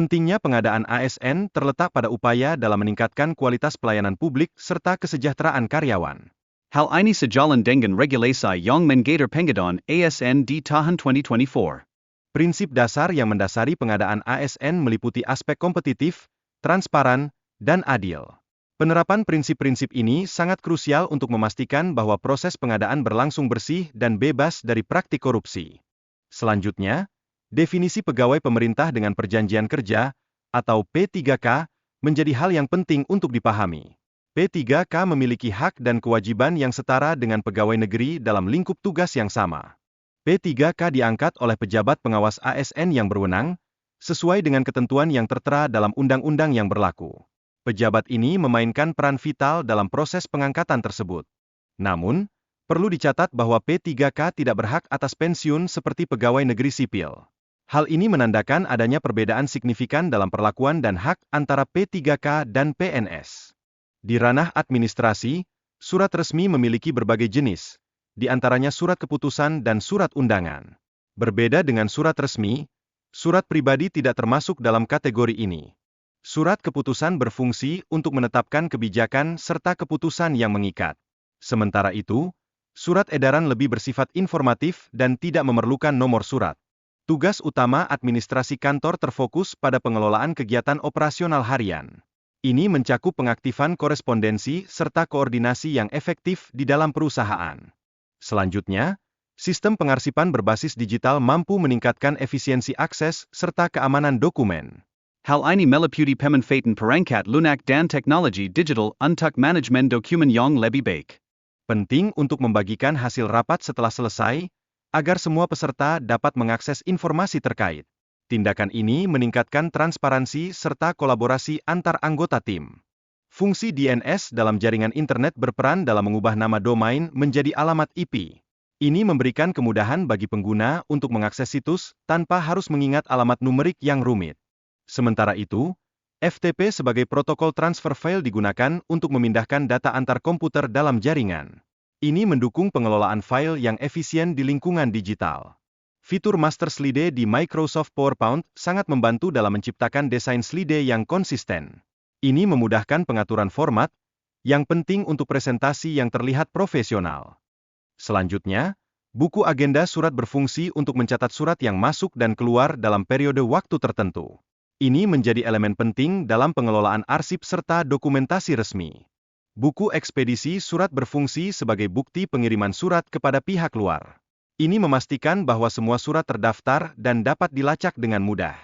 Pentingnya pengadaan ASN terletak pada upaya dalam meningkatkan kualitas pelayanan publik serta kesejahteraan karyawan. Hal ini sejalan dengan regulasi yang mengatur pengadaan ASN di tahun 2024. Prinsip dasar yang mendasari pengadaan ASN meliputi aspek kompetitif, transparan, dan adil. Penerapan prinsip-prinsip ini sangat krusial untuk memastikan bahwa proses pengadaan berlangsung bersih dan bebas dari praktik korupsi. Selanjutnya, definisi pegawai pemerintah dengan perjanjian kerja, atau P3K, menjadi hal yang penting untuk dipahami. P3K memiliki hak dan kewajiban yang setara dengan pegawai negeri dalam lingkup tugas yang sama. P3K diangkat oleh pejabat pengawas ASN yang berwenang, sesuai dengan ketentuan yang tertera dalam undang-undang yang berlaku. Pejabat ini memainkan peran vital dalam proses pengangkatan tersebut. Namun, perlu dicatat bahwa P3K tidak berhak atas pensiun seperti pegawai negeri sipil. Hal ini menandakan adanya perbedaan signifikan dalam perlakuan dan hak antara P3K dan PNS. Di ranah administrasi, surat resmi memiliki berbagai jenis, di antaranya surat keputusan dan surat undangan. Berbeda dengan surat resmi, surat pribadi tidak termasuk dalam kategori ini. Surat keputusan berfungsi untuk menetapkan kebijakan serta keputusan yang mengikat. Sementara itu, surat edaran lebih bersifat informatif dan tidak memerlukan nomor surat. Tugas utama administrasi kantor terfokus pada pengelolaan kegiatan operasional harian. Ini mencakup pengaktifan korespondensi serta koordinasi yang efektif di dalam perusahaan. Selanjutnya, sistem pengarsipan berbasis digital mampu meningkatkan efisiensi akses serta keamanan dokumen. Hal ini meliputi pemanfaatan perangkat lunak dan teknologi digital untuk manajemen dokumen yang lebih baik. Penting untuk membagikan hasil rapat setelah selesai, agar semua peserta dapat mengakses informasi terkait. Tindakan ini meningkatkan transparansi serta kolaborasi antar anggota tim. Fungsi DNS dalam jaringan internet berperan dalam mengubah nama domain menjadi alamat IP. Ini memberikan kemudahan bagi pengguna untuk mengakses situs tanpa harus mengingat alamat numerik yang rumit. Sementara itu, FTP sebagai protokol transfer file digunakan untuk memindahkan data antar komputer dalam jaringan. Ini mendukung pengelolaan file yang efisien di lingkungan digital. Fitur Master Slide di Microsoft PowerPoint sangat membantu dalam menciptakan desain slide yang konsisten. Ini memudahkan pengaturan format, yang penting untuk presentasi yang terlihat profesional. Selanjutnya, buku agenda surat berfungsi untuk mencatat surat yang masuk dan keluar dalam periode waktu tertentu. Ini menjadi elemen penting dalam pengelolaan arsip serta dokumentasi resmi. Buku ekspedisi surat berfungsi sebagai bukti pengiriman surat kepada pihak luar. Ini memastikan bahwa semua surat terdaftar dan dapat dilacak dengan mudah.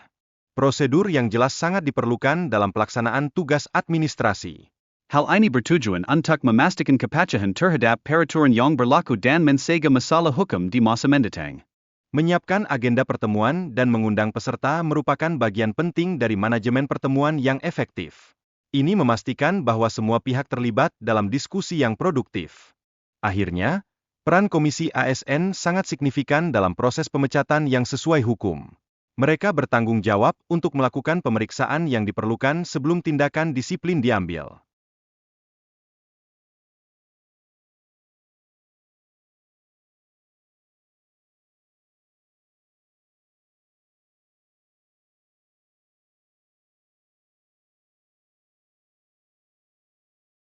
Prosedur yang jelas sangat diperlukan dalam pelaksanaan tugas administrasi. Hal ini bertujuan untuk memastikan kepatuhan terhadap peraturan yang berlaku dan mencegah masalah hukum di masa mendatang. Menyiapkan agenda pertemuan dan mengundang peserta merupakan bagian penting dari manajemen pertemuan yang efektif. Ini memastikan bahwa semua pihak terlibat dalam diskusi yang produktif. Akhirnya, peran Komisi ASN sangat signifikan dalam proses pemecatan yang sesuai hukum. Mereka bertanggung jawab untuk melakukan pemeriksaan yang diperlukan sebelum tindakan disiplin diambil.